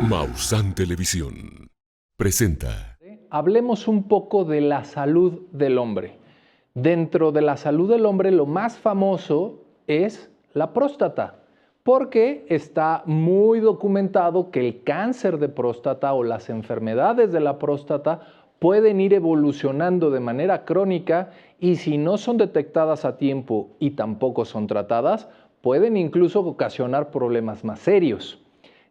Maussan Televisión presenta. Hablemos un poco de la salud del hombre. Dentro de la salud del hombre, lo más famoso es la próstata, porque está muy documentado que el cáncer de próstata o las enfermedades de la próstata pueden ir evolucionando de manera crónica y si no son detectadas a tiempo y tampoco son tratadas, pueden incluso ocasionar problemas más serios.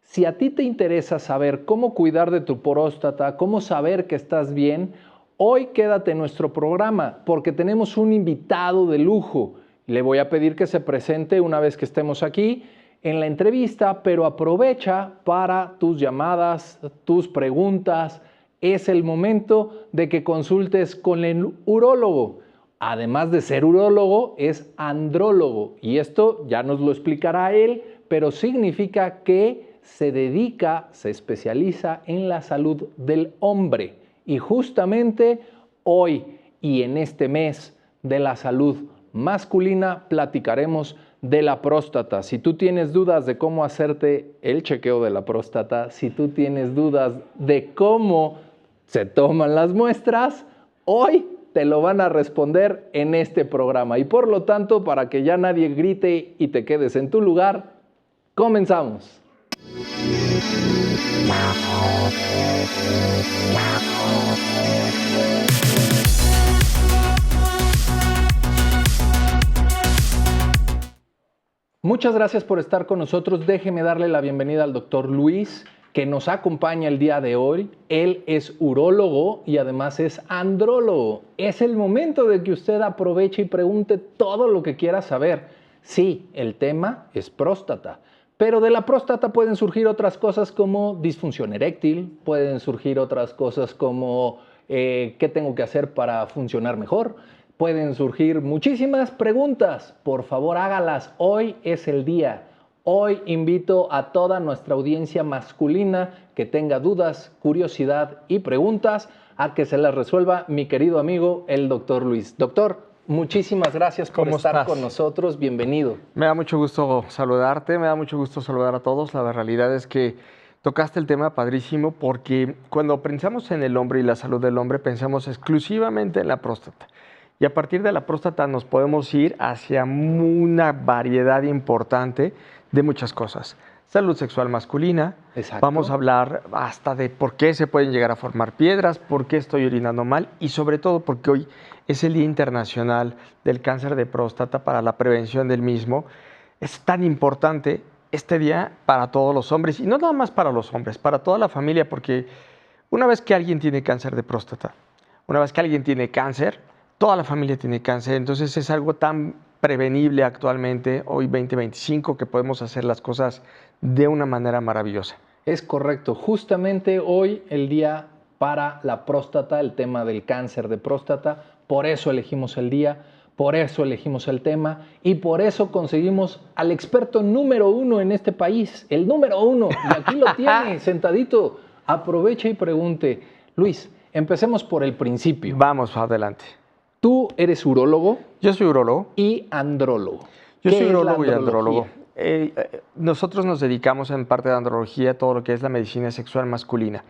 Si a ti te interesa saber cómo cuidar de tu próstata, cómo saber que estás bien, hoy quédate en nuestro programa porque tenemos un invitado de lujo. Le voy a pedir que se presente una vez que estemos aquí en la entrevista, pero aprovecha para tus llamadas, tus preguntas. Es el momento de que consultes con el urólogo. Además de ser urólogo, es andrólogo. Y esto ya nos lo explicará él, pero significa que se especializa en la salud del hombre. Y justamente hoy y en este mes de la salud masculina platicaremos de la próstata. Si tú tienes dudas de cómo hacerte el chequeo de la próstata, si tú tienes dudas de cómo se toman las muestras, hoy te lo van a responder en este programa. Y por lo tanto, para que ya nadie grite y te quedes en tu lugar, comenzamos. Muchas gracias por estar con nosotros. Déjeme darle la bienvenida al doctor Luis, que nos acompaña el día de hoy. Él es urólogo y además es andrólogo. Es el momento de que usted aproveche y pregunte todo lo que quiera saber. Sí, el tema es próstata. Pero de la próstata pueden surgir otras cosas como disfunción eréctil, pueden surgir otras cosas como qué tengo que hacer para funcionar mejor. Pueden surgir muchísimas preguntas. Por favor, hágalas. Hoy es el día. Hoy invito a toda nuestra audiencia masculina que tenga dudas, curiosidad y preguntas a que se las resuelva mi querido amigo, el doctor Luis. Doctor, muchísimas gracias por estar con nosotros. Bienvenido. Me da mucho gusto saludarte, me da mucho gusto saludar a todos. La realidad es que tocaste el tema padrísimo porque cuando pensamos en el hombre y la salud del hombre, pensamos exclusivamente en la próstata. Y a partir de la próstata nos podemos ir hacia una variedad importante de muchas cosas. Salud sexual masculina. Exacto. Vamos a hablar hasta de por qué se pueden llegar a formar piedras, por qué estoy orinando mal y sobre todo porque hoy es el Día Internacional del Cáncer de Próstata para la prevención del mismo. Es tan importante este día para todos los hombres y no nada más para los hombres, para toda la familia, porque una vez que alguien tiene cáncer de próstata, una vez que alguien tiene cáncer, toda la familia tiene cáncer. Entonces es algo tan prevenible actualmente, hoy 2025, que podemos hacer las cosas de una manera maravillosa. Es correcto. Justamente hoy el día para la próstata, el tema del cáncer de próstata. Por eso elegimos el día, por eso elegimos el tema y por eso conseguimos al experto número uno en este país, el número uno. Y aquí lo tiene, sentadito. Aproveche y pregunte. Luis, empecemos por el principio. Vamos adelante. Tú eres urólogo. Yo soy urólogo. Y andrólogo. Yo soy urólogo y andrólogo. Nosotros nos dedicamos en parte de andrología a todo lo que es la medicina sexual masculina.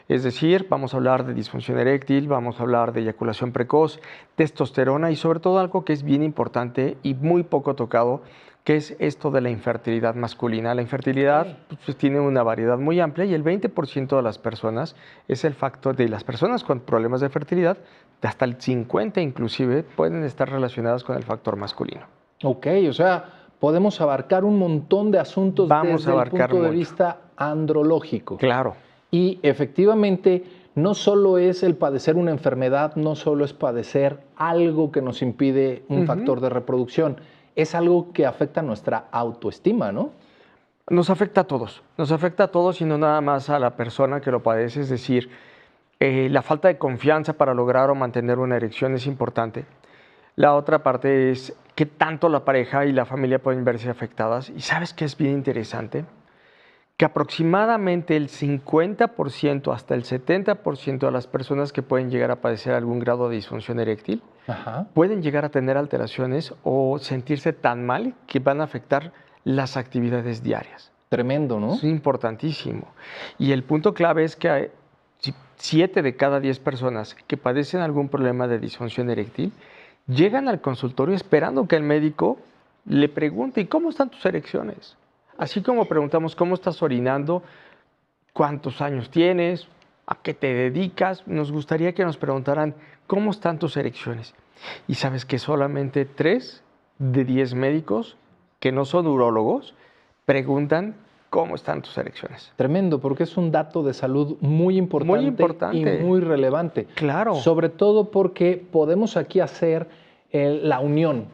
Es decir, vamos a hablar de disfunción eréctil, vamos a hablar de eyaculación precoz, testosterona y sobre todo algo que es bien importante y muy poco tocado, que es esto de la infertilidad masculina. La infertilidad pues, tiene una variedad muy amplia y el 20% de las personas es el factor de las personas con problemas de fertilidad, hasta el 50% inclusive pueden estar relacionadas con el factor masculino. Ok, o sea, podemos abarcar un montón de asuntos desde el punto de vista andrológico. Claro. Y efectivamente, no solo es el padecer una enfermedad, no solo es padecer algo que nos impide un factor de reproducción, es algo que afecta nuestra autoestima, ¿no? Nos afecta a todos y no nada más a la persona que lo padece, es decir, la falta de confianza para lograr o mantener una erección es importante. La otra parte es qué tanto la pareja y la familia pueden verse afectadas. ¿Y sabes qué es bien interesante? Que aproximadamente el 50% hasta el 70% de las personas que pueden llegar a padecer algún grado de disfunción eréctil pueden llegar a tener alteraciones o sentirse tan mal que van a afectar las actividades diarias. Tremendo, ¿no? Es importantísimo. Y el punto clave es que hay 7 de cada 10 personas que padecen algún problema de disfunción eréctil llegan al consultorio esperando que el médico le pregunte, ¿y cómo están tus erecciones? Así como preguntamos, ¿cómo estás orinando? ¿Cuántos años tienes? ¿A qué te dedicas? Nos gustaría que nos preguntaran, ¿cómo están tus erecciones? Y sabes que solamente 3 de 10 médicos que no son urólogos preguntan cómo están tus erecciones. Tremendo, porque es un dato de salud muy importante y muy relevante. Claro. Sobre todo porque podemos aquí hacer la unión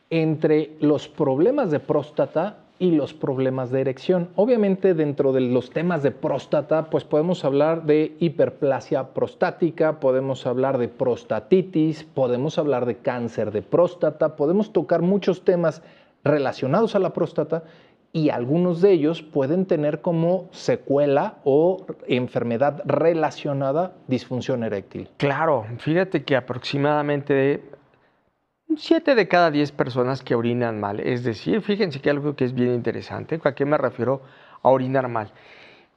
entre los problemas de próstata y los problemas de erección. Obviamente, dentro de los temas de próstata, pues podemos hablar de hiperplasia prostática, podemos hablar de prostatitis, podemos hablar de cáncer de próstata, podemos tocar muchos temas relacionados a la próstata, y algunos de ellos pueden tener como secuela o enfermedad relacionada disfunción eréctil. Claro, fíjate que aproximadamente 7 de cada 10 personas que orinan mal, es decir, fíjense que algo que es bien interesante, ¿a qué me refiero a orinar mal?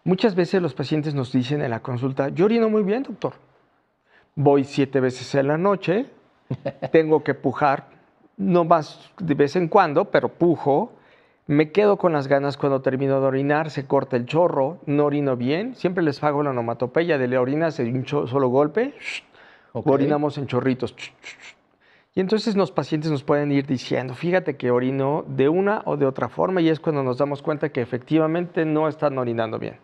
Muchas veces los pacientes nos dicen en la consulta, yo orino muy bien, doctor. Voy 7 veces en la noche, tengo que pujar, no más de vez en cuando, pero pujo. Me quedo con las ganas cuando termino de orinar, se corta el chorro, no orino bien. Siempre les hago la onomatopeya de la orinas en un solo golpe, orinamos en chorritos. Y entonces los pacientes nos pueden ir diciendo, fíjate que orino de una o de otra forma, y es cuando nos damos cuenta que efectivamente no están orinando bien.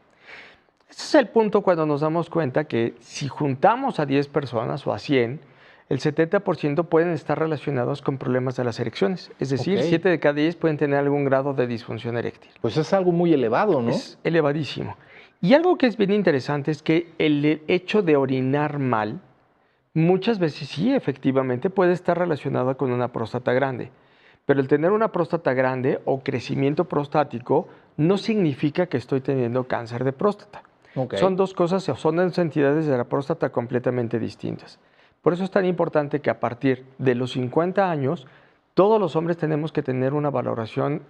Ese es el punto cuando nos damos cuenta que si juntamos a 10 personas o a 100, el 70% pueden estar relacionados con problemas de las erecciones. Es decir, 7 de cada 10 pueden tener algún grado de disfunción eréctil. Pues es algo muy elevado, ¿no? Es elevadísimo. Y algo que es bien interesante es que el hecho de orinar mal, muchas veces sí, efectivamente, puede estar relacionado con una próstata grande. Pero el tener una próstata grande o crecimiento prostático no significa que estoy teniendo cáncer de próstata. Son dos cosas, son dos entidades de la próstata completamente distintas. Por eso es tan importante que a partir de los 50 años, todos los hombres tenemos que tener una valoración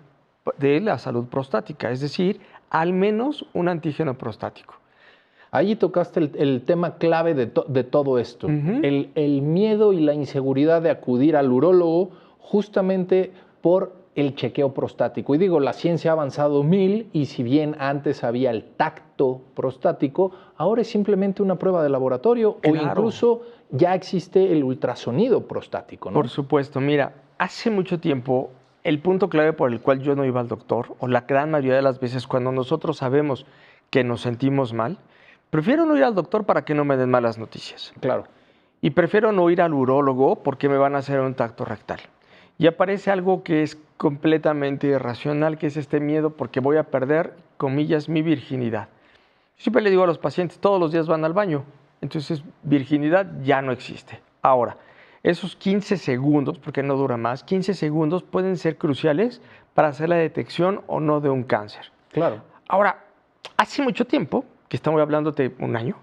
de la salud prostática, es decir, al menos un antígeno prostático. Ahí tocaste el tema clave de todo esto, el miedo y la inseguridad de acudir al urólogo justamente por el chequeo prostático. Y digo, la ciencia ha avanzado 1000 y si bien antes había el tacto prostático, ahora es simplemente una prueba de laboratorio o incluso ya existe el ultrasonido prostático, ¿no? Por supuesto, mira, hace mucho tiempo el punto clave por el cual yo no iba al doctor, o la gran mayoría de las veces cuando nosotros sabemos que nos sentimos mal, prefiero no ir al doctor para que no me den malas noticias. Claro. Y prefiero no ir al urólogo porque me van a hacer un tacto rectal. Y aparece algo que es completamente irracional, que es este miedo porque voy a perder, comillas, mi virginidad. Siempre le digo a los pacientes, todos los días van al baño, entonces virginidad ya no existe. Ahora, esos 15 segundos, porque no dura más, 15 segundos pueden ser cruciales para hacer la detección o no de un cáncer. Claro. Ahora, hace mucho tiempo, que estamos hablando de un año,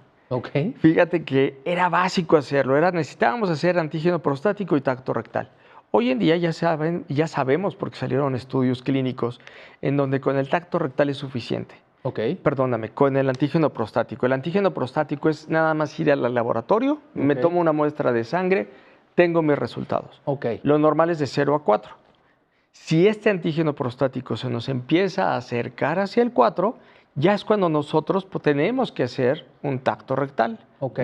fíjate que era básico hacerlo, necesitábamos hacer antígeno prostático y tacto rectal. Hoy en día ya sabemos, porque salieron estudios clínicos, en donde con el tacto rectal es suficiente. Perdóname, con el antígeno prostático. El antígeno prostático es nada más ir al laboratorio, me tomo una muestra de sangre, tengo mis resultados. Lo normal es de 0 a 4. Si este antígeno prostático se nos empieza a acercar hacia el 4, ya es cuando nosotros tenemos que hacer un tacto rectal,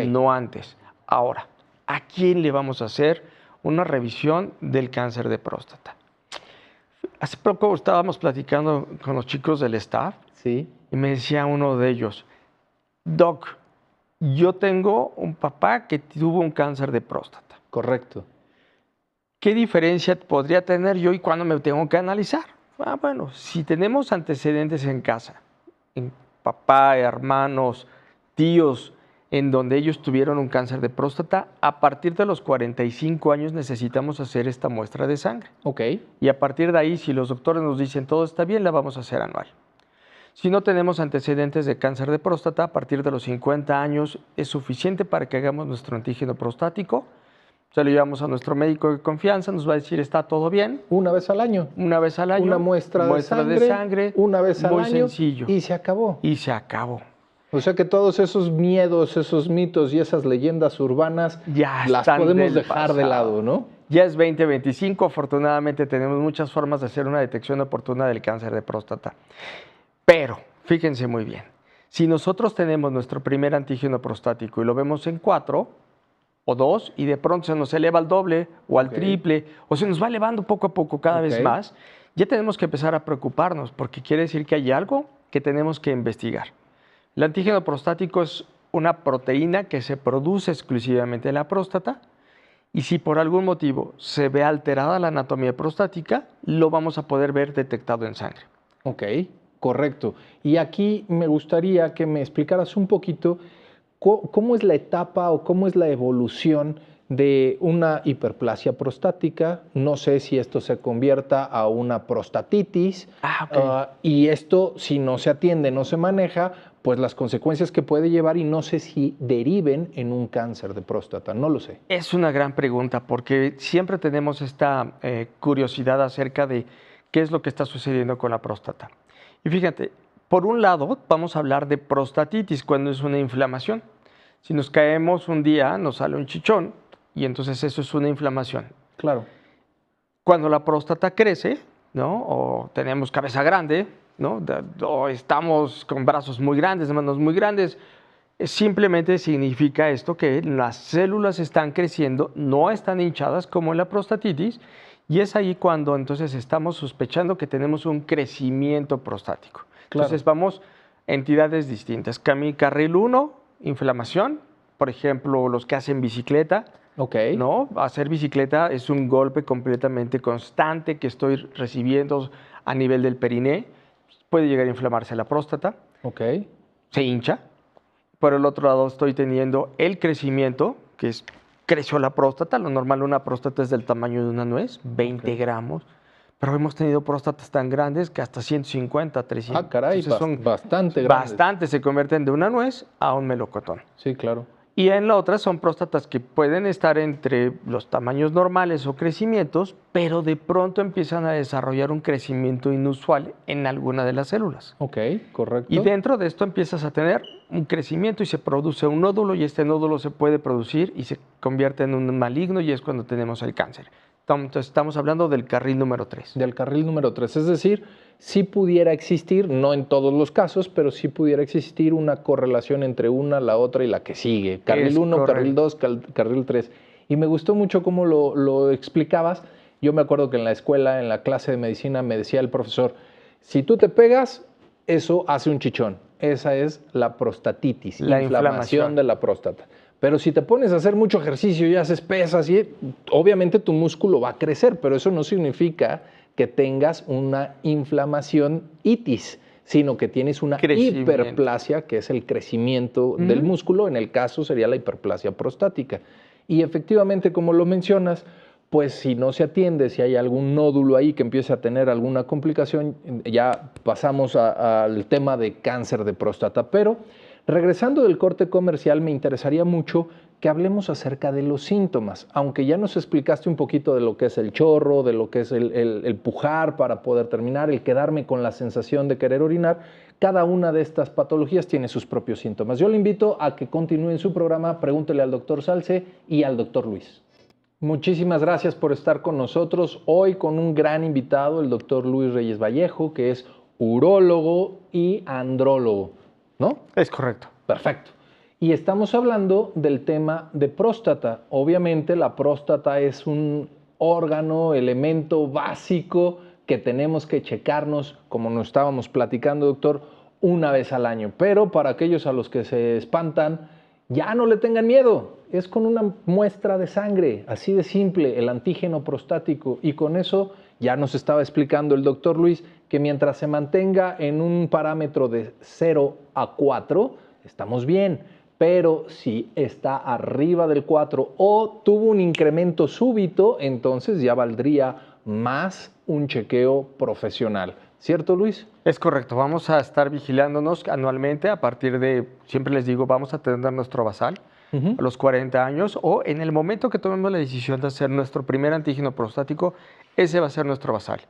no antes. Ahora, ¿a quién le vamos a hacer una revisión del cáncer de próstata? Hace poco estábamos platicando con los chicos del staff. Sí. Y me decía uno de ellos, Doc, yo tengo un papá que tuvo un cáncer de próstata. Correcto. ¿Qué diferencia podría tener yo y cuándo me tengo que analizar? Bueno, si tenemos antecedentes en casa, en papá, hermanos, tíos, en donde ellos tuvieron un cáncer de próstata, a partir de los 45 años necesitamos hacer esta muestra de sangre. Y a partir de ahí, si los doctores nos dicen todo está bien, la vamos a hacer anual. Si no tenemos antecedentes de cáncer de próstata, a partir de los 50 años es suficiente para que hagamos nuestro antígeno prostático, Se lo llevamos a nuestro médico de confianza, nos va a decir está todo bien. Una vez al año. Una vez al año. Una muestra de sangre, una vez al muy año. Sencillo. Y se acabó. Y se acabó. O sea que todos esos miedos, esos mitos y esas leyendas urbanas ya las podemos dejar de lado, ¿no? Ya es 2025, afortunadamente tenemos muchas formas de hacer una detección oportuna del cáncer de próstata. Pero, fíjense muy bien, si nosotros tenemos nuestro primer antígeno prostático y lo vemos en 4 o 2 y de pronto se nos eleva al doble o al triple o se nos va elevando poco a poco cada vez más, ya tenemos que empezar a preocuparnos porque quiere decir que hay algo que tenemos que investigar. El antígeno prostático es una proteína que se produce exclusivamente en la próstata y si por algún motivo se ve alterada la anatomía prostática, lo vamos a poder ver detectado en sangre. Ok, correcto. Y aquí me gustaría que me explicaras un poquito cómo es la etapa o cómo es la evolución de una hiperplasia prostática. No sé si esto se convierta a una prostatitis. Y esto, si no se atiende, no se maneja, pues las consecuencias que puede llevar y no sé si deriven en un cáncer de próstata, no lo sé. Es una gran pregunta porque siempre tenemos esta curiosidad acerca de qué es lo que está sucediendo con la próstata. Y fíjate, por un lado vamos a hablar de prostatitis cuando es una inflamación. Si nos caemos un día nos sale un chichón y entonces eso es una inflamación. Claro. Cuando la próstata crece, ¿no? O tenemos cabeza grande, ¿no? O estamos con brazos muy grandes, manos muy grandes, simplemente significa esto que las células están creciendo, no están hinchadas como en la prostatitis, y es ahí cuando entonces estamos sospechando que tenemos un crecimiento prostático. Claro. Entonces vamos a entidades distintas. Carril 1, inflamación, por ejemplo, los que hacen bicicleta. ¿No? Hacer bicicleta es un golpe completamente constante que estoy recibiendo a nivel del periné. Puede llegar a inflamarse la próstata. Se hincha. Por el otro lado estoy teniendo el crecimiento, que es creció la próstata. Lo normal una próstata es del tamaño de una nuez, 20 gramos. Pero hemos tenido próstatas tan grandes que hasta 150, 300. Ah, caray, entonces son bastante grandes. Bastante, se convierten de una nuez a un melocotón. Sí, claro. Y en la otra son próstatas que pueden estar entre los tamaños normales o crecimientos, pero de pronto empiezan a desarrollar un crecimiento inusual en alguna de las células. Ok, correcto. Y dentro de esto empiezas a tener un crecimiento y se produce un nódulo y este nódulo se puede producir y se convierte en un maligno y es cuando tenemos el cáncer. Entonces estamos hablando del carril número 3. Del carril número 3, es decir, sí pudiera existir, no en todos los casos, pero sí pudiera existir una correlación entre una, la otra y la que sigue. Carril 1, carril 2, carril 3. Y me gustó mucho cómo lo explicabas. Yo me acuerdo que en la escuela, en la clase de medicina, me decía el profesor, si tú te pegas, eso hace un chichón. Esa es la prostatitis, la inflamación de la próstata. Pero si te pones a hacer mucho ejercicio y haces pesas, obviamente tu músculo va a crecer, pero eso no significa que tengas una inflamación itis, sino que tienes una hiperplasia, que es el crecimiento del músculo. En el caso sería la hiperplasia prostática. Y efectivamente, como lo mencionas, pues si no se atiende, si hay algún nódulo ahí que empiece a tener alguna complicación, ya pasamos al tema de cáncer de próstata. Pero regresando del corte comercial, me interesaría mucho que hablemos acerca de los síntomas, aunque ya nos explicaste un poquito de lo que es el chorro, de lo que es el pujar para poder terminar, el quedarme con la sensación de querer orinar. Cada una de estas patologías tiene sus propios síntomas. Yo le invito a que continúen su programa, pregúntele al doctor Salce y al doctor Luis. Muchísimas gracias por estar con nosotros hoy con un gran invitado, el doctor Luis Reyes Vallejo, que es urólogo y andrólogo, ¿no? Es correcto. Perfecto. Y estamos hablando del tema de próstata. Obviamente la próstata es un órgano, elemento básico que tenemos que checarnos, como nos estábamos platicando, doctor, una vez al año. Pero para aquellos a los que se espantan, ya no le tengan miedo. Es con una muestra de sangre, así de simple, el antígeno prostático. Y con eso ya nos estaba explicando el doctor Luis que mientras se mantenga en un parámetro de 0 a 4, estamos bien. Pero si está arriba del 4 o tuvo un incremento súbito, entonces ya valdría más un chequeo profesional. ¿Cierto, Luis? Es correcto. Vamos a estar vigilándonos anualmente a partir de, siempre les digo, vamos a tener nuestro basal. Ujú. a los 40 años, o en el momento que tomemos la decisión de hacer nuestro primer antígeno prostático, ese va a ser nuestro basal.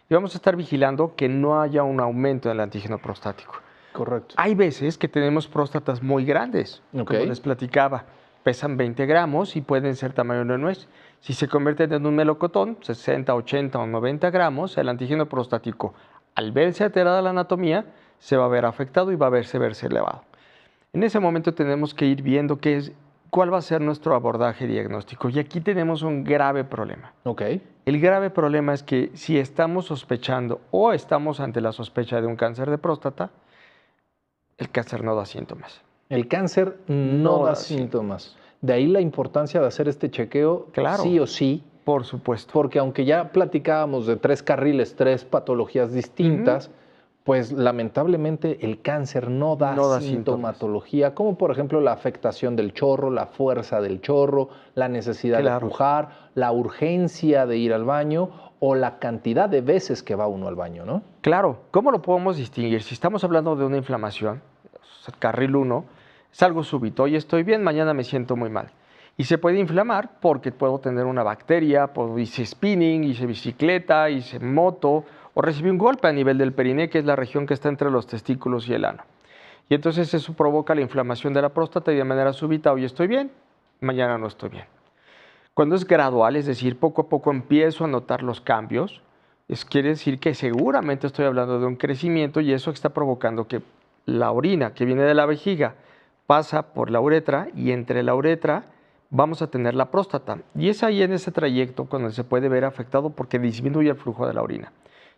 Y vamos a estar vigilando que no haya un aumento del antígeno prostático. Correcto. Hay veces que tenemos próstatas muy grandes, Ok. como les platicaba, pesan 20 gramos y pueden ser tamaño de nuez. Si se convierten en un melocotón, 60, 80 o 90 gramos, el antígeno prostático, al verse alterada la anatomía, se va a ver afectado y va a verse elevado. En ese momento tenemos que ir viendo cuál va a ser nuestro abordaje diagnóstico. Y aquí tenemos un grave problema. Ok. El grave problema es que si estamos sospechando o estamos ante la sospecha de un cáncer de próstata, el cáncer no da síntomas. El cáncer no No da da síntomas. De ahí la importancia de hacer este chequeo Claro. sí o sí, Por supuesto. porque aunque ya platicábamos de 3 carriles, 3 patologías distintas, pues lamentablemente el cáncer no da No da sintomatología, como por ejemplo la afectación del chorro, la fuerza del chorro, la necesidad de Claro. pujar, la urgencia de ir al baño o la cantidad de veces que va uno al baño, ¿no? Claro, ¿cómo lo podemos distinguir? Si estamos hablando de una inflamación, o sea, carril 1, es algo súbito. Hoy estoy bien, mañana me siento muy mal. Y se puede inflamar porque puedo tener una bacteria, hice spinning, hice bicicleta, hice moto, o recibí un golpe a nivel del periné, que es la región que está entre los testículos y el ano. Y entonces eso provoca la inflamación de la próstata y de manera súbita, hoy estoy bien, mañana no estoy bien. Cuando es gradual, es decir, poco a poco empiezo a notar los cambios, quiere decir que seguramente estoy hablando de un crecimiento y eso está provocando que la orina que viene de la vejiga pasa por la uretra y entre la uretra vamos a tener la próstata. Y es ahí en ese trayecto cuando se puede ver afectado porque disminuye el flujo de la orina.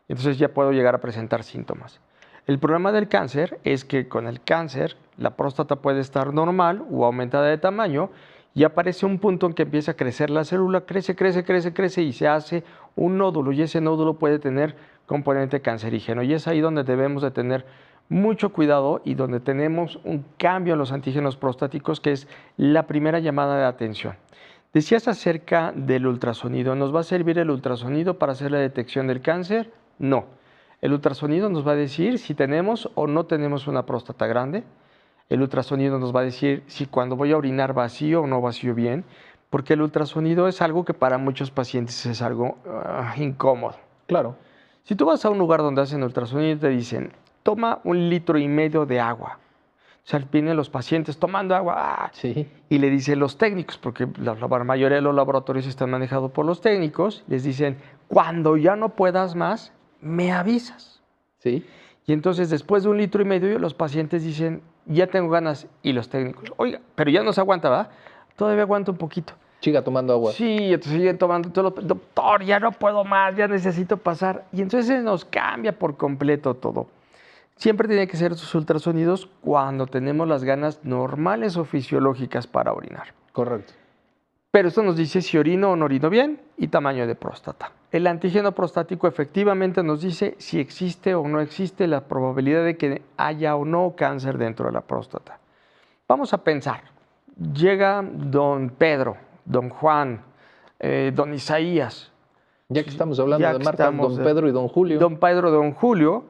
Entonces ya puedo llegar a presentar síntomas. El problema del cáncer es que con el cáncer la próstata puede estar normal o aumentada de tamaño y aparece un punto en que empieza a crecer la célula, crece y se hace un nódulo y ese nódulo puede tener componente cancerígeno y es ahí donde debemos de tener mucho cuidado y donde tenemos un cambio en los antígenos prostáticos que es la primera llamada de atención. Decías acerca del ultrasonido, ¿nos va a servir el ultrasonido para hacer la detección del cáncer? No. El ultrasonido nos va a decir si tenemos o no tenemos una próstata grande. El ultrasonido nos va a decir si cuando voy a orinar vacío o no vacío bien, porque el ultrasonido es algo que para muchos pacientes es algo incómodo. Claro. Si tú vas a un lugar donde hacen ultrasonido y te dicen, toma 1,5 litros de agua. O sea, vienen los pacientes tomando agua Sí. y le dicen los técnicos, porque la mayoría de los laboratorios están manejados por los técnicos, les dicen, cuando ya no puedas más, me avisas. Sí. Y entonces después de 1,5 litros los pacientes dicen, ya tengo ganas, y los técnicos, oiga, pero ya no se aguanta, ¿verdad? Todavía aguanto un poquito. Siga tomando agua. Sí, entonces siguen tomando, doctor, ya no puedo más, ya necesito pasar. Y entonces nos cambia por completo todo. Siempre tiene que ser sus ultrasonidos cuando tenemos las ganas normales o fisiológicas para orinar. Correcto. Pero esto nos dice si orino o no orino bien y tamaño de próstata. El antígeno prostático efectivamente nos dice si existe o no existe la probabilidad de que haya o no cáncer dentro de la próstata. Vamos a pensar, llega don Pedro, don Juan, don Isaías. Ya que estamos hablando Ya de que marcas, estamos don Pedro y don Julio. Don Pedro, don Julio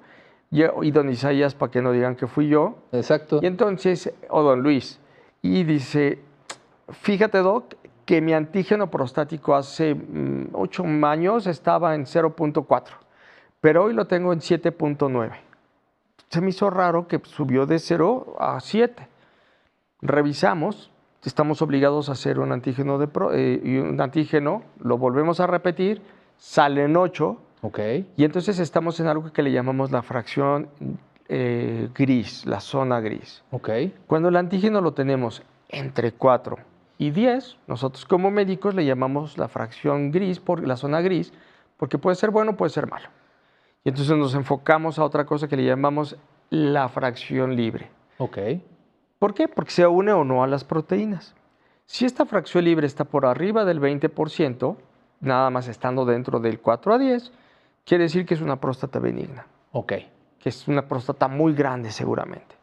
y don Isaías, para que no digan que fui yo. Exacto. Y entonces, o don Luis, y dice, fíjate, doc, que mi antígeno prostático hace 8 años estaba en 0.4, pero hoy lo tengo en 7.9. Se me hizo raro que subió de 0 a 7. Revisamos, estamos obligados a hacer un antígeno, y un antígeno, lo volvemos a repetir, salen 8. Ok. Y entonces estamos en algo que le llamamos la fracción gris, la zona gris. Ok. Cuando el antígeno lo tenemos entre 4 y 10, nosotros como médicos le llamamos la fracción gris, por la zona gris, porque puede ser bueno, puede ser malo. Y entonces nos enfocamos a otra cosa que le llamamos la fracción libre. Ok. ¿Por qué? Porque se une o no a las proteínas. Si esta fracción libre está por arriba del 20%, nada más estando dentro del 4 a 10, quiere decir que es una próstata benigna. Ok. Que es una próstata muy grande seguramente.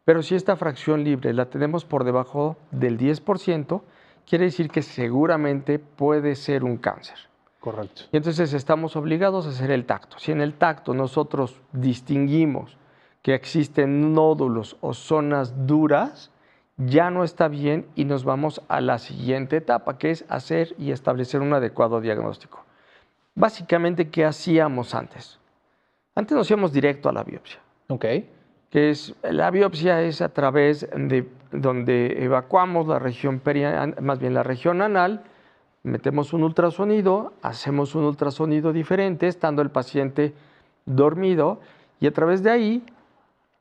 Pero si esta fracción libre la tenemos por debajo del 10%, quiere decir que seguramente puede ser un cáncer. Correcto. Y entonces estamos obligados a hacer el tacto. Si en el tacto nosotros distinguimos que existen nódulos o zonas duras, ya no está bien y nos vamos a la siguiente etapa, que es hacer y establecer un adecuado diagnóstico. Básicamente, ¿qué hacíamos antes? Antes nos íbamos directo a la biopsia. Ok. Que es, la biopsia es a través de donde evacuamos la región más bien la región anal, metemos un ultrasonido, hacemos un ultrasonido diferente, estando el paciente dormido, y a través de ahí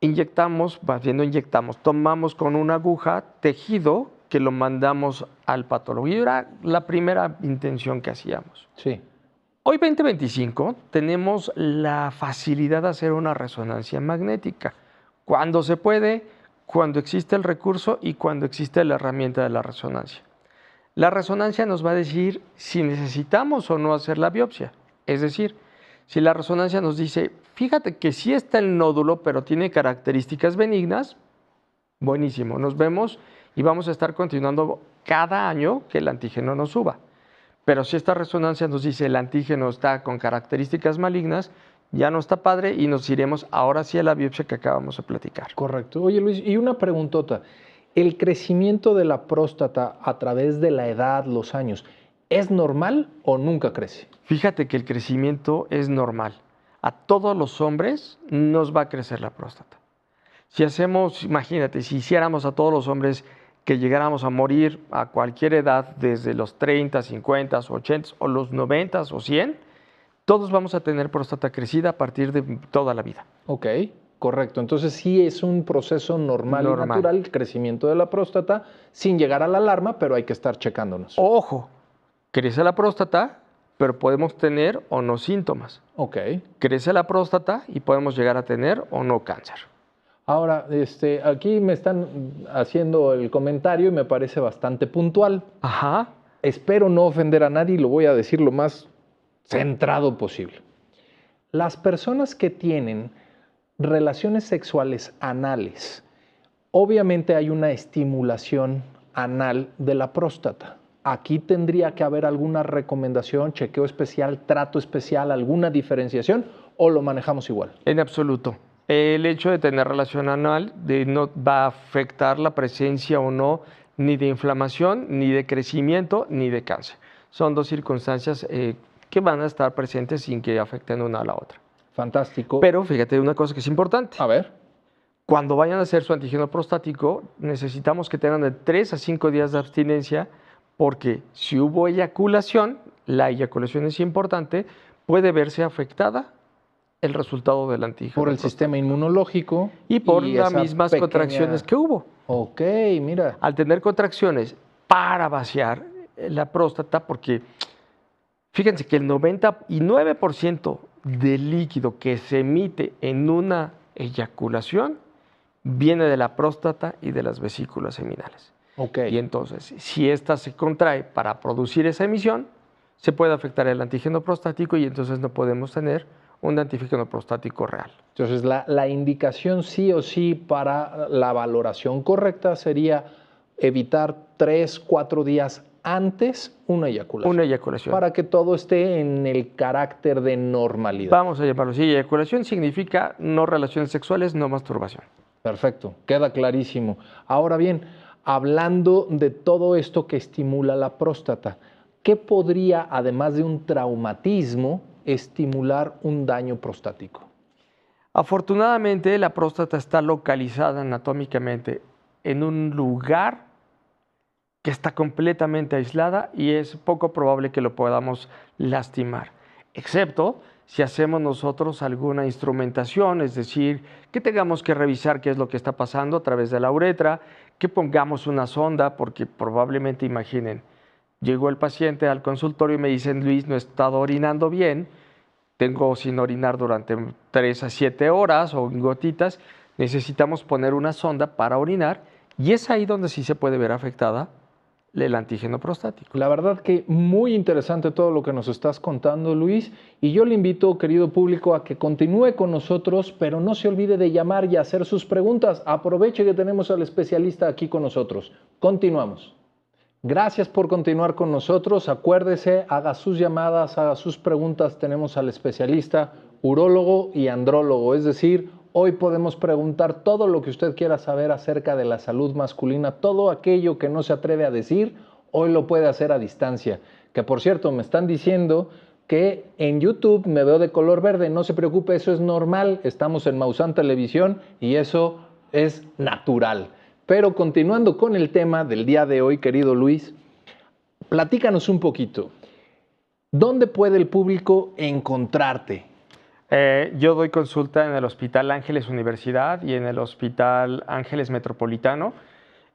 inyectamos, más bien no inyectamos, tomamos con una aguja tejido que lo mandamos al patólogo. Y era la primera intención que hacíamos. Sí. Hoy 2025 tenemos la facilidad de hacer una resonancia magnética. Cuando se puede, cuando existe el recurso y cuando existe la herramienta de la resonancia. La resonancia nos va a decir si necesitamos o no hacer la biopsia. Es decir, si la resonancia nos dice, fíjate que sí está el nódulo, pero tiene características benignas, buenísimo, nos vemos y vamos a estar continuando cada año que el antígeno nos suba. Pero si esta resonancia nos dice el antígeno está con características malignas, ya no está padre y nos iremos ahora sí a la biopsia que acabamos de platicar. Correcto. Oye, Luis, y una preguntota. ¿El crecimiento de la próstata a través de la edad, los años, es normal o nunca crece? Fíjate que el crecimiento es normal. A todos los hombres nos va a crecer la próstata. Si hacemos, imagínate, si hiciéramos a todos los hombres que llegáramos a morir a cualquier edad, desde los 30, 50, 80 o los 90 o 100, todos vamos a tener próstata crecida a partir de toda la vida. Ok, correcto. Entonces sí es un proceso normal y natural el crecimiento de la próstata, sin llegar a la alarma, pero hay que estar checándonos. Ojo, crece la próstata, pero podemos tener o no síntomas. Ok. Crece la próstata y podemos llegar a tener o no cáncer. Ahora, aquí me están haciendo el comentario y me parece bastante puntual. Ajá. Espero no ofender a nadie y lo voy a decir lo más centrado posible. Las personas que tienen relaciones sexuales anales, obviamente hay una estimulación anal de la próstata. Aquí tendría que haber alguna recomendación, chequeo especial, trato especial, alguna diferenciación, o lo manejamos igual. En absoluto. El hecho de tener relación anal no va a afectar la presencia o no ni de inflamación, ni de crecimiento, ni de cáncer. Son dos circunstancias que van a estar presentes sin que afecten una a la otra. Fantástico. Pero fíjate una cosa que es importante. A ver. Cuando vayan a hacer su antígeno prostático, necesitamos que tengan de 3 a 5 días de abstinencia, porque si hubo eyaculación, la eyaculación es importante, puede verse afectada el resultado del antígeno. Por el sistema inmunológico. Y por las mismas contracciones que hubo. Ok, mira. Al tener contracciones para vaciar la próstata, porque fíjense que el 99% del líquido que se emite en una eyaculación viene de la próstata y de las vesículas seminales. Okay. Y entonces, si ésta se contrae para producir esa emisión, se puede afectar el antígeno prostático y entonces no podemos tener un antígeno prostático real. Entonces, la indicación sí o sí para la valoración correcta sería evitar 3, 4 días antes una eyaculación. Una eyaculación. Para que todo esté en el carácter de normalidad. Vamos a llamarlo así. Eyaculación significa no relaciones sexuales, no masturbación. Perfecto, queda clarísimo. Ahora bien, hablando de todo esto que estimula la próstata, ¿qué podría, además de un traumatismo, estimular un daño prostático? Afortunadamente, la próstata está localizada anatómicamente en un lugar que está completamente aislada y es poco probable que lo podamos lastimar, excepto si hacemos nosotros alguna instrumentación, es decir, que tengamos que revisar qué es lo que está pasando a través de la uretra, que pongamos una sonda, porque probablemente, imaginen, llegó el paciente al consultorio y me dicen, Luis, no he estado orinando bien, tengo sin orinar durante 3 a 7 horas o gotitas, necesitamos poner una sonda para orinar y es ahí donde sí se puede ver afectada el antígeno prostático. La verdad que muy interesante todo lo que nos estás contando, Luis, y yo le invito, querido público, a que continúe con nosotros, pero no se olvide de llamar y hacer sus preguntas. Aproveche que tenemos al especialista aquí con nosotros. Continuamos. Gracias por continuar con nosotros. Acuérdese, haga sus llamadas, haga sus preguntas. Tenemos al especialista urólogo y andrólogo, es decir, Hoy podemos preguntar todo lo que usted quiera saber acerca de la salud masculina, todo aquello que no se atreve a decir, hoy lo puede hacer a distancia. Que por cierto, me están diciendo que en YouTube me veo de color verde. No se preocupe, eso es normal. Estamos en Maussan Televisión y eso es natural. Pero continuando con el tema del día de hoy, querido Luis, platícanos un poquito. ¿Dónde puede el público encontrarte? Yo doy consulta en el Hospital Ángeles Universidad y en el Hospital Ángeles Metropolitano.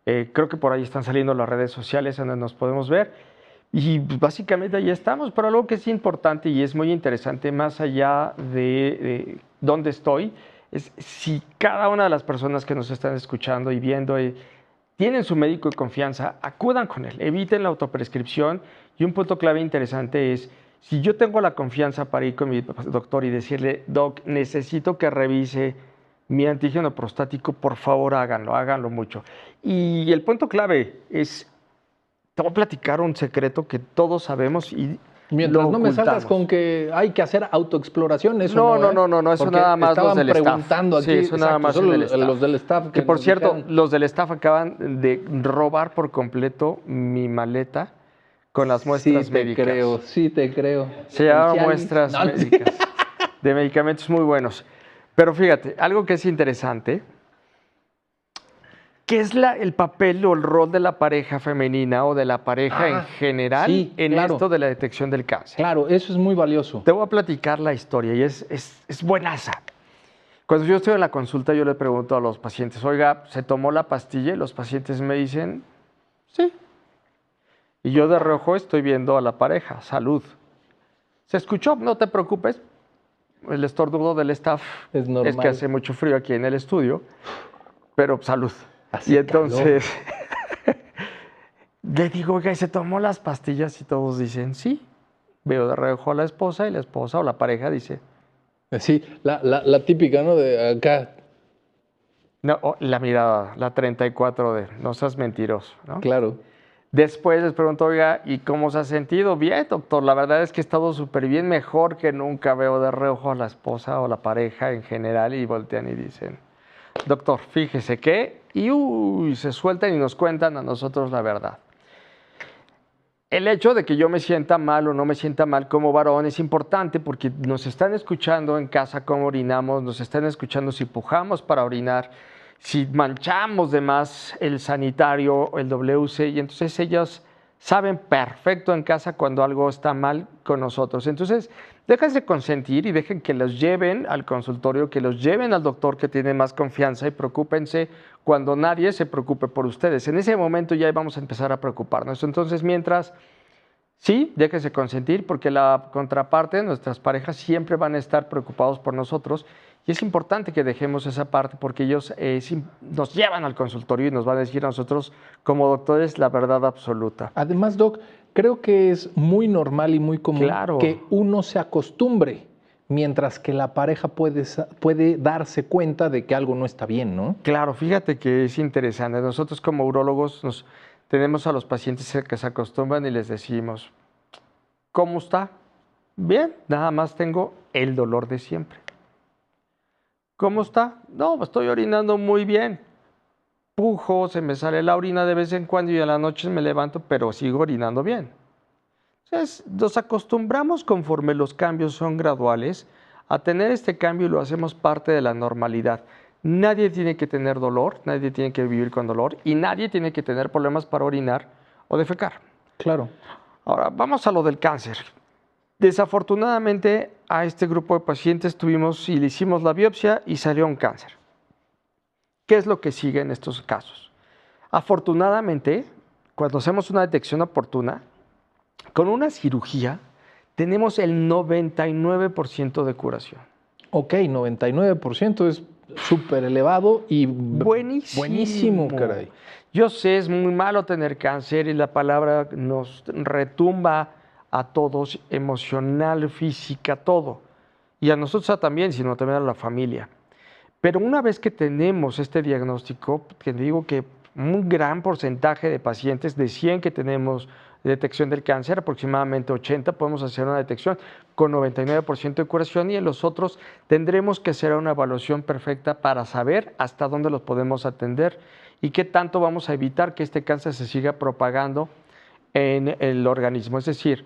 Creo que por ahí están saliendo las redes sociales donde nos podemos ver. Y básicamente ahí estamos. Pero algo que es importante y es muy interesante, más allá de dónde estoy, es si cada una de las personas que nos están escuchando y viendo tienen su médico de confianza, acudan con él, eviten la autoprescripción. Y un punto clave interesante es, si yo tengo la confianza para ir con mi doctor y decirle, doc, necesito que revise mi antígeno prostático, por favor háganlo mucho. Y el punto clave es, te voy a platicar un secreto que todos sabemos y mientras lo no me salgas ocultamos. con que hay que hacer autoexploración, eso No, eso Porque nada más los del staff. preguntando aquí, Sí, eso nada más solo del staff. los del staff. Que por nos cierto, dijeron, los del staff acaban de robar por completo mi maleta con las muestras médicas. Sí te creo. Se llaman Cialis. muestras No, médicas de medicamentos muy buenos. Pero fíjate, algo que es interesante, ¿qué es el papel o el rol de la pareja femenina o de la pareja en general en claro. esto de la detección del cáncer? Claro, eso es muy valioso. Te voy a platicar la historia y es buenaza. Cuando yo estoy en la consulta, yo le pregunto a los pacientes, oiga, ¿se tomó la pastilla? Y los pacientes me dicen, sí. Y yo de reojo estoy viendo a la pareja, salud. ¿Se escuchó? No te preocupes. El estornudo del staff Es normal. es que hace mucho frío aquí en el estudio, pero salud. Hace Y entonces le digo, oiga, ¿y se tomó las pastillas? Y todos dicen, sí. Veo de reojo a la esposa y la esposa o la pareja dice, Sí, la típica, ¿no? De acá. no, la mirada, la 34 de, no seas mentiroso, ¿no? Claro. Después les pregunto, oiga, ¿y cómo se ha sentido? Bien, doctor, la verdad es que he estado súper bien, mejor que nunca. Veo de reojo a la esposa o la pareja en general y voltean y dicen, doctor, fíjese que, y se sueltan y nos cuentan a nosotros la verdad. El hecho de que yo me sienta mal o no me sienta mal como varón es importante porque nos están escuchando en casa cómo orinamos, nos están escuchando si pujamos para orinar, si manchamos de más el sanitario o el WC, y entonces ellos saben perfecto en casa cuando algo está mal con nosotros. Entonces, déjense consentir y dejen que los lleven al consultorio, que los lleven al doctor que tiene más confianza y preocúpense cuando nadie se preocupe por ustedes. En ese momento ya vamos a empezar a preocuparnos. Entonces, mientras, sí, déjense consentir porque la contraparte, nuestras parejas siempre van a estar preocupados por nosotros. Y es importante que dejemos esa parte porque ellos nos llevan al consultorio y nos van a decir a nosotros como doctores la verdad absoluta. Además, Doc, creo que es muy normal y muy común Claro. que uno se acostumbre, mientras que la pareja puede darse cuenta de que algo no está bien, ¿no? Claro, fíjate que es interesante. Nosotros como urólogos tenemos a los pacientes que se acostumbran y les decimos, ¿cómo está? Bien, nada más tengo el dolor de siempre. ¿Cómo está? No, estoy orinando muy bien. Pujo, se me sale la orina de vez en cuando y a la noche me levanto, pero sigo orinando bien. Entonces, nos acostumbramos conforme los cambios son graduales a tener este cambio y lo hacemos parte de la normalidad. Nadie tiene que tener dolor, nadie tiene que vivir con dolor y nadie tiene que tener problemas para orinar o defecar. Claro. Ahora, vamos a lo del cáncer. Desafortunadamente, a este grupo de pacientes le hicimos la biopsia y salió un cáncer. ¿Qué es lo que sigue en estos casos? Afortunadamente, cuando hacemos una detección oportuna, con una cirugía tenemos el 99% de curación. Ok, 99% es súper elevado y Buenísimo. buenísimo, caray. Yo sé, es muy malo tener cáncer y la palabra nos retumba a todos, emocional, física, todo. Y a nosotros también, sino también a la familia. Pero una vez que tenemos este diagnóstico, que digo que un gran porcentaje de pacientes, de 100 que tenemos de detección del cáncer, aproximadamente 80 podemos hacer una detección con 99% de curación, y en los otros tendremos que hacer una evaluación perfecta para saber hasta dónde los podemos atender y qué tanto vamos a evitar que este cáncer se siga propagando en el organismo. Es decir,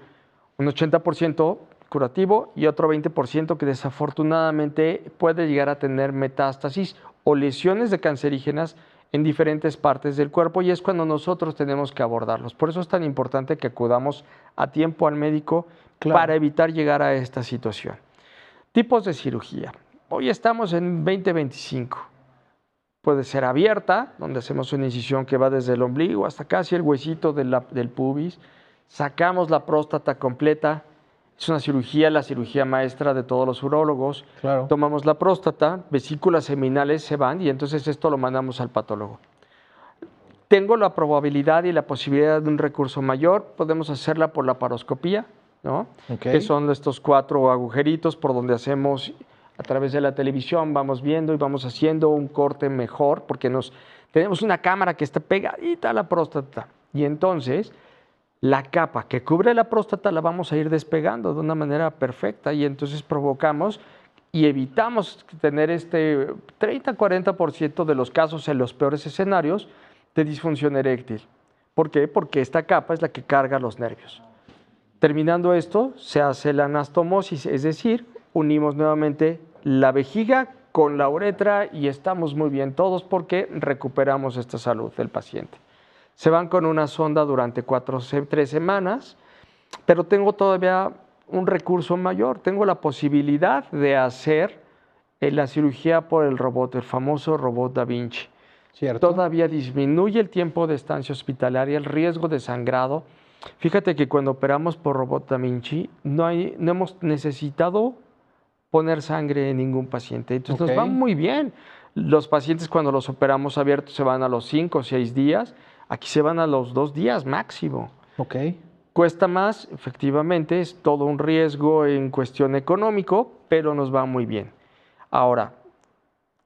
un 80% curativo y otro 20% que desafortunadamente puede llegar a tener metástasis o lesiones de cancerígenas en diferentes partes del cuerpo, y es cuando nosotros tenemos que abordarlos. Por eso es tan importante que acudamos a tiempo al médico para evitar llegar a esta situación. Tipos de cirugía. Hoy estamos en 2025. Puede ser abierta, donde hacemos una incisión que va desde el ombligo hasta casi el huesito del pubis. Sacamos la próstata completa. Es una cirugía, la cirugía maestra de todos los urólogos. Claro. Tomamos la próstata, vesículas seminales se van y entonces esto lo mandamos al patólogo. Tengo la probabilidad y la posibilidad de un recurso mayor. Podemos hacerla por la laparoscopía, ¿no? Okay. Que son estos 4 agujeritos por donde hacemos a través de la televisión, vamos viendo y vamos haciendo un corte mejor porque tenemos una cámara que está pegadita a la próstata, y entonces la capa que cubre la próstata la vamos a ir despegando de una manera perfecta, y entonces provocamos y evitamos tener este 30-40% de los casos en los peores escenarios de disfunción eréctil. ¿Por qué? Porque esta capa es la que carga los nervios. Terminando esto, se hace la anastomosis, es decir, unimos nuevamente la vejiga con la uretra y estamos muy bien todos porque recuperamos esta salud del paciente. Se van con una sonda durante 3 semanas, pero tengo todavía un recurso mayor. Tengo la posibilidad de hacer la cirugía por el robot, el famoso robot Da Vinci. ¿Cierto? Todavía disminuye el tiempo de estancia hospitalaria, el riesgo de sangrado. Fíjate que cuando operamos por robot Da Vinci no hemos necesitado poner sangre en ningún paciente. Entonces nos va muy bien. Los pacientes cuando los operamos abiertos se van a los 5 o 6 días. Aquí se van a los 2 días máximo. Cuesta más, efectivamente, es todo un riesgo en cuestión económico, pero nos va muy bien. Ahora,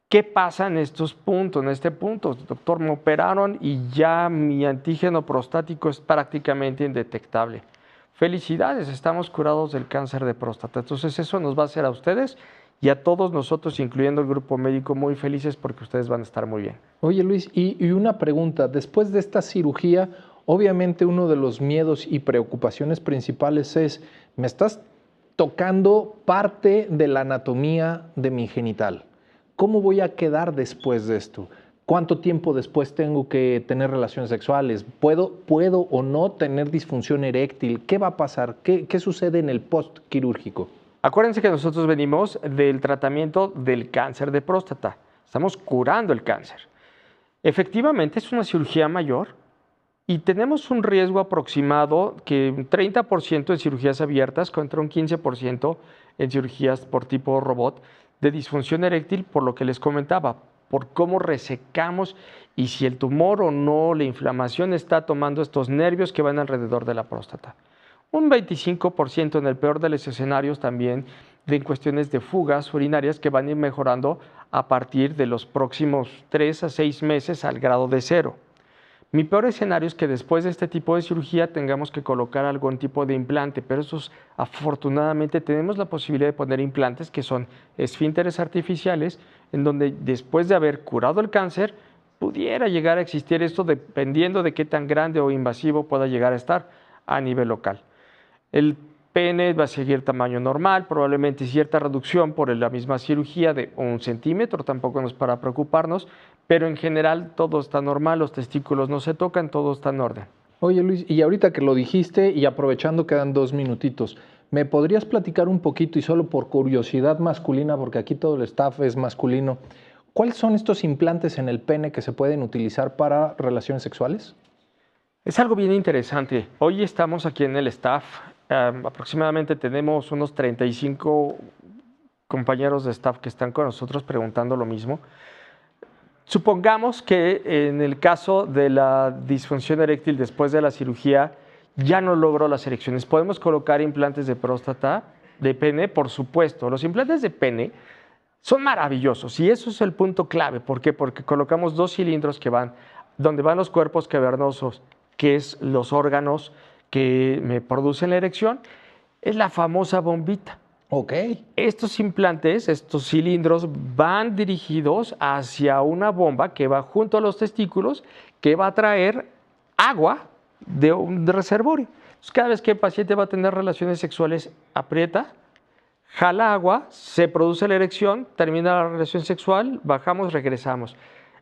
¿qué pasa en estos puntos? En este punto, doctor, me operaron y ya mi antígeno prostático es prácticamente indetectable. Felicidades, estamos curados del cáncer de próstata. Entonces eso nos va a hacer a ustedes y a todos nosotros, incluyendo el grupo médico, muy felices porque ustedes van a estar muy bien. Oye, Luis, y una pregunta. Después de esta cirugía, obviamente uno de los miedos y preocupaciones principales es, me estás tocando parte de la anatomía de mi genital. ¿Cómo voy a quedar después de esto? ¿Cuánto tiempo después tengo que tener relaciones sexuales? ¿Puedo o no tener disfunción eréctil? ¿Qué va a pasar? ¿Qué sucede en el post-quirúrgico? Acuérdense que nosotros venimos del tratamiento del cáncer de próstata. Estamos curando el cáncer. Efectivamente, es una cirugía mayor y tenemos un riesgo aproximado que un 30% en cirugías abiertas contra un 15% en cirugías por tipo robot de disfunción eréctil, por lo que les comentaba, por cómo resecamos y si el tumor o no, la inflamación está tomando estos nervios que van alrededor de la próstata. Un 25% en el peor de los escenarios también de cuestiones de fugas urinarias que van a ir mejorando a partir de los próximos 3 a 6 meses al grado de 0. Mi peor escenario es que después de este tipo de cirugía tengamos que colocar algún tipo de implante, pero esos afortunadamente tenemos la posibilidad de poner implantes que son esfínteres artificiales, en donde después de haber curado el cáncer pudiera llegar a existir esto dependiendo de qué tan grande o invasivo pueda llegar a estar a nivel local. El pene va a seguir tamaño normal, probablemente cierta reducción por la misma cirugía de 1 centímetro, tampoco nos para preocuparnos, pero en general todo está normal, los testículos no se tocan, todo está en orden. Oye Luis, y ahorita que lo dijiste y aprovechando quedan 2 minutitos, ¿me podrías platicar un poquito y solo por curiosidad masculina, porque aquí todo el staff es masculino, cuáles son estos implantes en el pene que se pueden utilizar para relaciones sexuales? Es algo bien interesante. Hoy estamos aquí en el staff, aproximadamente tenemos unos 35 compañeros de staff que están con nosotros preguntando lo mismo. Supongamos que en el caso de la disfunción eréctil después de la cirugía ya no logró las erecciones. ¿Podemos colocar implantes de próstata, de pene? Por supuesto. Los implantes de pene son maravillosos y eso es el punto clave. ¿Por qué? Porque colocamos 2 cilindros que van donde van los cuerpos cavernosos, que es los órganos que me producen la erección es la famosa bombita. Ok. Estos implantes, estos cilindros, van dirigidos hacia una bomba que va junto a los testículos, que va a traer agua de un reservorio. Entonces, cada vez que el paciente va a tener relaciones sexuales, aprieta, jala agua, se produce la erección, termina la relación sexual, bajamos, regresamos.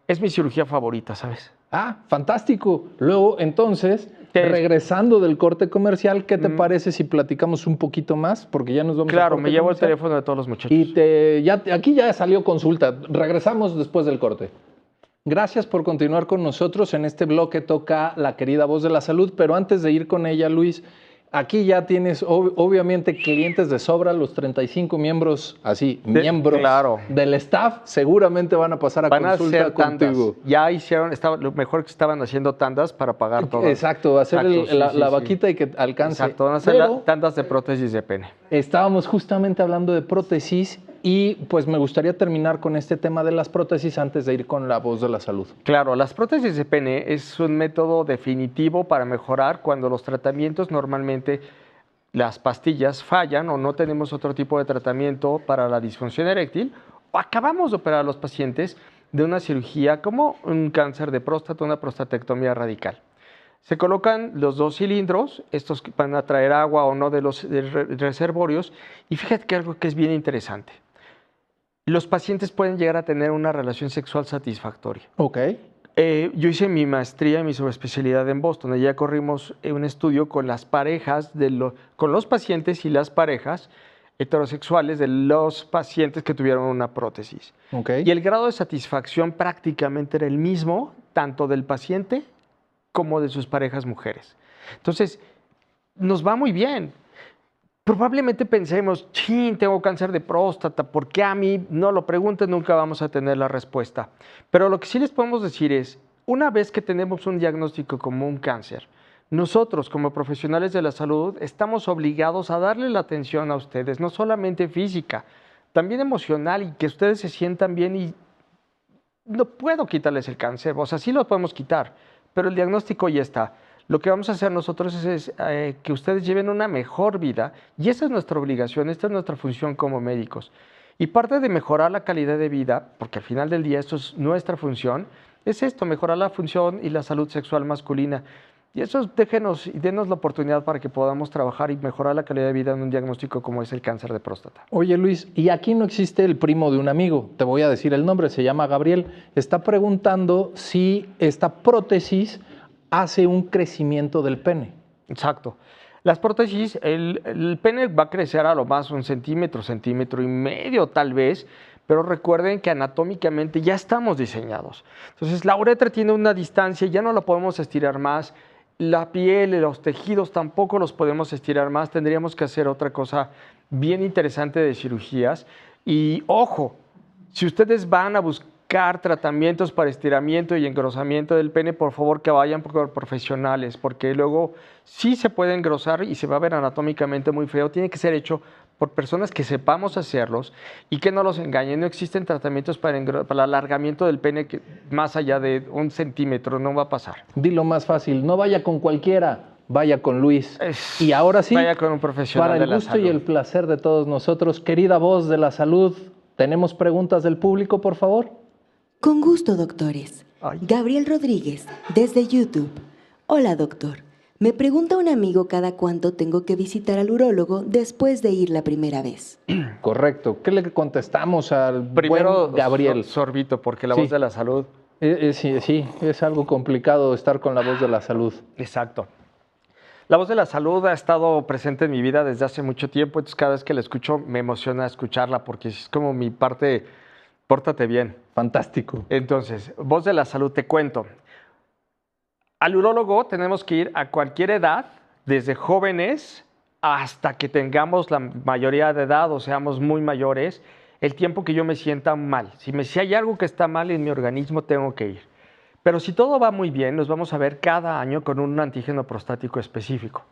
Es mi cirugía favorita, ¿sabes? Ah, fantástico. Luego, entonces, ¿Qué? regresando del corte comercial, ¿qué te parece si platicamos un poquito más? Porque ya nos vamos a Claro, corte me llevo el comercial. teléfono de todos los muchachos. Y aquí ya salió consulta. Regresamos después del corte. Gracias por continuar con nosotros. En este bloque toca la querida voz de la salud, pero antes de ir con ella, Luis, aquí ya tienes obviamente clientes de sobra, los 35 miembros, miembros claro. del staff, seguramente van a pasar a Van a consulta hacer tandas. contigo. Ya hicieron, lo mejor que estaban haciendo tandas para pagar todo. Exacto, hacer Exacto, la vaquita y que alcance. Exacto, van a hacer Pero tandas de prótesis de pene. estábamos justamente hablando de prótesis y pues me gustaría terminar con este tema de las prótesis antes de ir con la voz de la salud. Claro, las prótesis de pene es un método definitivo para mejorar cuando los tratamientos normalmente las pastillas fallan o no tenemos otro tipo de tratamiento para la disfunción eréctil o acabamos de operar a los pacientes de una cirugía como un cáncer de próstata, una prostatectomía radical. Se colocan los dos cilindros, estos que van a traer agua o no de los reservorios y fíjate que algo que es bien interesante. Los pacientes pueden llegar a tener una relación sexual satisfactoria. Ok. Yo hice mi maestría y mi subespecialidad en Boston. Allá corrimos un estudio con las parejas, con los pacientes y las parejas heterosexuales de los pacientes que tuvieron una prótesis. Okay. Y el grado de satisfacción prácticamente era el mismo, tanto del paciente como de sus parejas mujeres. Entonces, nos va muy bien. Probablemente pensemos, chin, tengo cáncer de próstata, ¿por qué a mí? No lo pregunten, nunca vamos a tener la respuesta. Pero lo que sí les podemos decir es, una vez que tenemos un diagnóstico como un cáncer, nosotros como profesionales de la salud estamos obligados a darle la atención a ustedes, no solamente física, también emocional y que ustedes se sientan bien y no puedo quitarles el cáncer, o sea, sí lo podemos quitar, pero el diagnóstico ya está. Lo que vamos a hacer nosotros es que ustedes lleven una mejor vida y esa es nuestra obligación, esta es nuestra función como médicos. Y parte de mejorar la calidad de vida, porque al final del día esto es nuestra función, es esto, mejorar la función y la salud sexual masculina. Y eso déjenos y denos la oportunidad para que podamos trabajar y mejorar la calidad de vida en un diagnóstico como es el cáncer de próstata. Oye Luis, y aquí no existe el primo de un amigo, te voy a decir el nombre, se llama Gabriel, está preguntando si esta prótesis hace un crecimiento del pene. Exacto. Las prótesis, el pene va a crecer a lo más un centímetro, centímetro y medio tal vez, pero recuerden que anatómicamente ya estamos diseñados. Entonces la uretra tiene una distancia, ya no la podemos estirar más, la piel, los tejidos tampoco los podemos estirar más, tendríamos que hacer otra cosa bien interesante de cirugías. Y ojo, si ustedes van a buscar tratamientos para estiramiento y engrosamiento del pene, por favor que vayan por profesionales, porque luego sí se puede engrosar y se va a ver anatómicamente muy feo. Tiene que ser hecho por personas que sepamos hacerlos y que no los engañen. No existen tratamientos para el alargamiento del pene que más allá de un centímetro, no va a pasar. Dilo más fácil, no vaya con cualquiera, vaya con Luis. Y ahora sí, vaya con un profesional para de el la gusto salud. y el placer de todos nosotros, querida voz de la salud, ¿tenemos preguntas del público, por favor? Con gusto, doctores. Ay. Gabriel Rodríguez, desde YouTube. Hola, doctor. Me pregunta un amigo cada cuánto tengo que visitar al urólogo después de ir la primera vez. Correcto. ¿Qué le contestamos al Primero, buen Gabriel? sorbito, porque la Sí. voz de la salud. Sí, es algo complicado estar con la voz de la salud. Exacto. La voz de la salud ha estado presente en mi vida desde hace mucho tiempo, entonces cada vez que la escucho me emociona escucharla porque es como mi parte, pórtate bien. Fantástico. Entonces, voz de la salud, te cuento. Al urólogo tenemos que ir a cualquier edad, desde jóvenes hasta que tengamos la mayoría de edad o seamos muy mayores, el tiempo que yo me sienta mal. Si hay algo que está mal en mi organismo, tengo que ir. Pero si todo va muy bien, nos vamos a ver cada año con un antígeno prostático específico.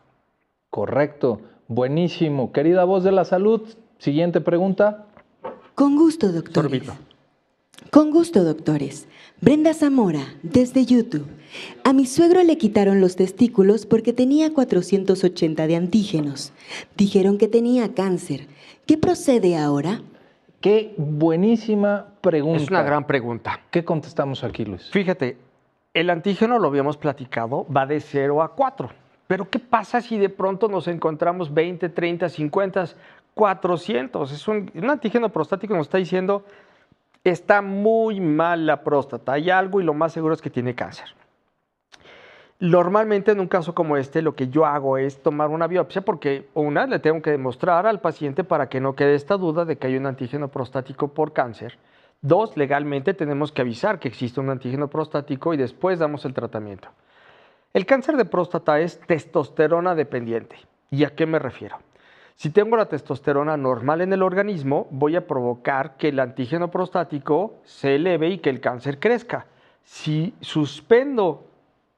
Correcto. Buenísimo. Querida voz de la salud, siguiente pregunta. Con gusto, doctores. Sorbito. Con gusto, doctores. Brenda Zamora, desde YouTube. A mi suegro le quitaron los testículos porque tenía 480 de antígenos. Dijeron que tenía cáncer. ¿Qué procede ahora? Qué buenísima pregunta. Es una gran pregunta. ¿Qué contestamos aquí, Luis? Fíjate, el antígeno, lo habíamos platicado, va de 0 a 4. Pero ¿qué pasa si de pronto nos encontramos 20, 30, 50, 400? Es un antígeno prostático nos está diciendo, está muy mal la próstata, hay algo y lo más seguro es que tiene cáncer. Normalmente en un caso como este lo que yo hago es tomar una biopsia porque le tengo que demostrar al paciente para que no quede esta duda de que hay un antígeno prostático por cáncer. 2, legalmente tenemos que avisar que existe un antígeno prostático y después damos el tratamiento. El cáncer de próstata es testosterona dependiente. ¿Y a qué me refiero? Si tengo la testosterona normal en el organismo, voy a provocar que el antígeno prostático se eleve y que el cáncer crezca. Si suspendo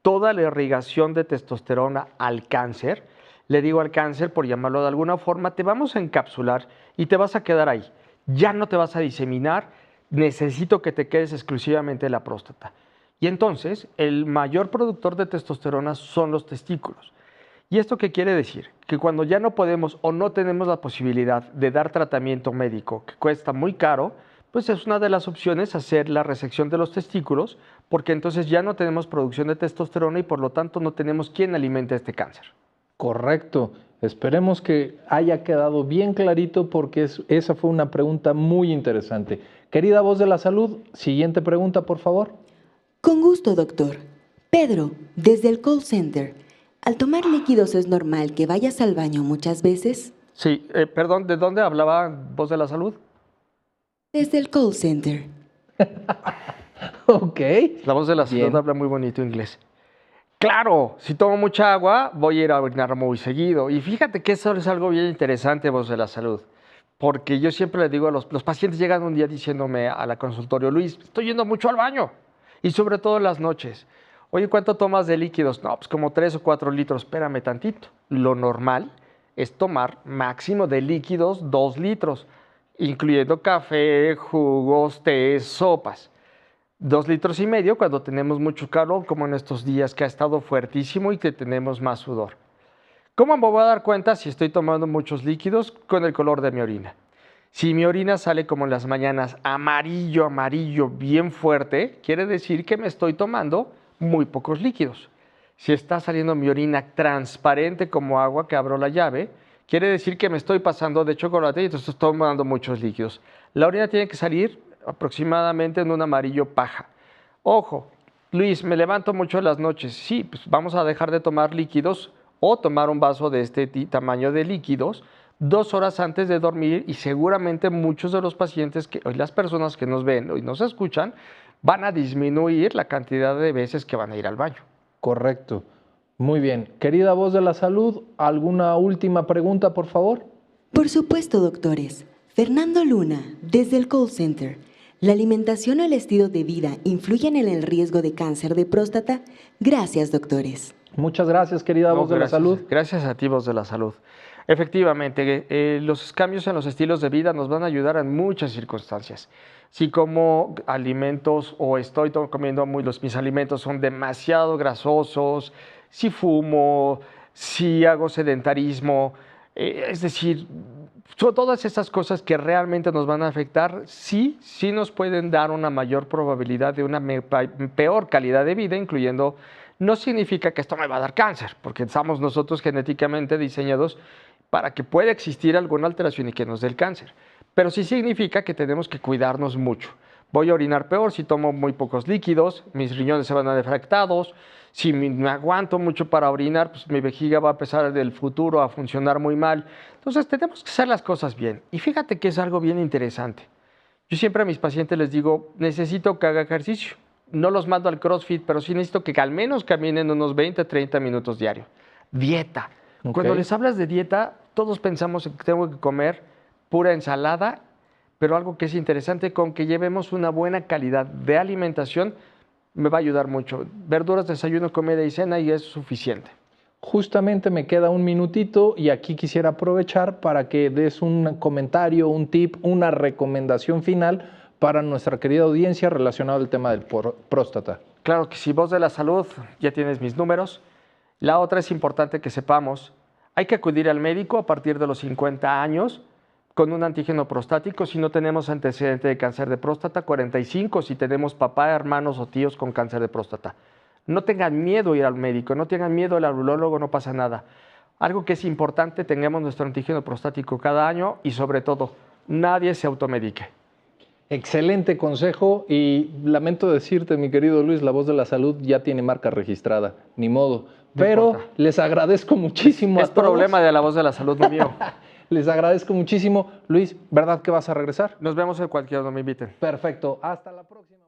toda la irrigación de testosterona al cáncer, le digo al cáncer, por llamarlo de alguna forma, te vamos a encapsular y te vas a quedar ahí. Ya no te vas a diseminar, necesito que te quedes exclusivamente en la próstata. Y entonces, el mayor productor de testosterona son los testículos. ¿Y esto qué quiere decir? Que cuando ya no podemos o no tenemos la posibilidad de dar tratamiento médico, que cuesta muy caro, pues es una de las opciones hacer la resección de los testículos, porque entonces ya no tenemos producción de testosterona y por lo tanto no tenemos quien alimente este cáncer. Correcto. Esperemos que haya quedado bien clarito porque esa fue una pregunta muy interesante. Querida voz de la salud, siguiente pregunta, por favor. Con gusto, doctor. Pedro, desde el call center. ¿Al tomar líquidos es normal que vayas al baño muchas veces? Sí, perdón, ¿de dónde hablaba voz de la salud? Desde el call center. Ok. La voz de la salud habla muy bonito inglés. Claro, si tomo mucha agua, voy a ir a orinar muy seguido. Y fíjate que eso es algo bien interesante, voz de la salud. Porque yo siempre le digo a los pacientes, llegan un día diciéndome a la consultorio, Luis, estoy yendo mucho al baño. Y sobre todo en las noches. Oye, ¿cuánto tomas de líquidos? No, pues como 3 o 4 litros. Espérame tantito. Lo normal es tomar máximo de líquidos 2 litros, incluyendo café, jugos, té, sopas. 2,5 litros cuando tenemos mucho calor, como en estos días que ha estado fuertísimo y que tenemos más sudor. ¿Cómo me voy a dar cuenta si estoy tomando muchos líquidos? Con el color de mi orina. Si mi orina sale como en las mañanas amarillo, amarillo, bien fuerte, quiere decir que me estoy tomando muy pocos líquidos. Si está saliendo mi orina transparente como agua que abro la llave, quiere decir que me estoy pasando de chocolate y entonces estoy tomando muchos líquidos. La orina tiene que salir aproximadamente en un amarillo paja. Ojo, Luis, me levanto mucho en las noches. Sí, pues vamos a dejar de tomar líquidos o tomar un vaso de este tamaño de líquidos 2 horas antes de dormir y seguramente muchos de los pacientes y las personas que nos ven y nos escuchan van a disminuir la cantidad de veces que van a ir al baño. Correcto. Muy bien. Querida voz de la salud, ¿alguna última pregunta, por favor? Por supuesto, doctores. Fernando Luna, desde el call center. ¿La alimentación o el estilo de vida influyen en el riesgo de cáncer de próstata? Gracias, doctores. Muchas gracias, querida voz de la salud. Gracias a ti, voz de la salud. Efectivamente, los cambios en los estilos de vida nos van a ayudar en muchas circunstancias. Si como alimentos o estoy comiendo mis alimentos son demasiado grasosos, si fumo, si hago sedentarismo, es decir, son todas esas cosas que realmente nos van a afectar, sí nos pueden dar una mayor probabilidad de una peor calidad de vida, incluyendo, no significa que esto me va a dar cáncer, porque estamos nosotros genéticamente diseñados para que pueda existir alguna alteración y que nos dé el cáncer. Pero sí significa que tenemos que cuidarnos mucho. Voy a orinar peor si tomo muy pocos líquidos, mis riñones se van a ver afectados, si me aguanto mucho para orinar, pues mi vejiga va a empezar del futuro a funcionar muy mal. Entonces tenemos que hacer las cosas bien. Y fíjate que es algo bien interesante. Yo siempre a mis pacientes les digo, necesito que haga ejercicio. No los mando al CrossFit, pero sí necesito que al menos caminen unos 20, 30 minutos diario. Dieta. Okay. Cuando les hablas de dieta, todos pensamos que tengo que comer pura ensalada, pero algo que es interesante, con que llevemos una buena calidad de alimentación, me va a ayudar mucho. Verduras, desayuno, comida y cena y es suficiente. Justamente me queda un minutito y aquí quisiera aprovechar para que des un comentario, un tip, una recomendación final para nuestra querida audiencia relacionado al tema del próstata? Claro que sí, Voz de la Salud, ya tienes mis números. La otra es importante que sepamos, hay que acudir al médico a partir de los 50 años con un antígeno prostático si no tenemos antecedente de cáncer de próstata, 45 si tenemos papá, hermanos o tíos con cáncer de próstata. No tengan miedo ir al médico, no tengan miedo al urólogo, no pasa nada. Algo que es importante, tengamos nuestro antígeno prostático cada año y sobre todo, nadie se automedique. Excelente consejo y lamento decirte, mi querido Luis, la Voz de la Salud ya tiene marca registrada, ni modo. Pero les agradezco muchísimo a todos. Es problema de la Voz de la Salud, no mío. Les agradezco muchísimo. Luis, ¿verdad que vas a regresar? Nos vemos en cualquier donde me inviten. Perfecto, hasta la próxima.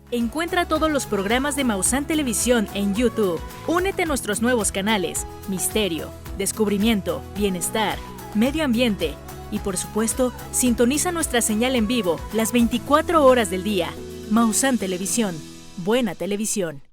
Encuentra todos los programas de Maussan Televisión en YouTube. Únete a nuestros nuevos canales: Misterio, Descubrimiento, Bienestar, Medio Ambiente. Y por supuesto, sintoniza nuestra señal en vivo las 24 horas del día. Maussan Televisión. Buena televisión.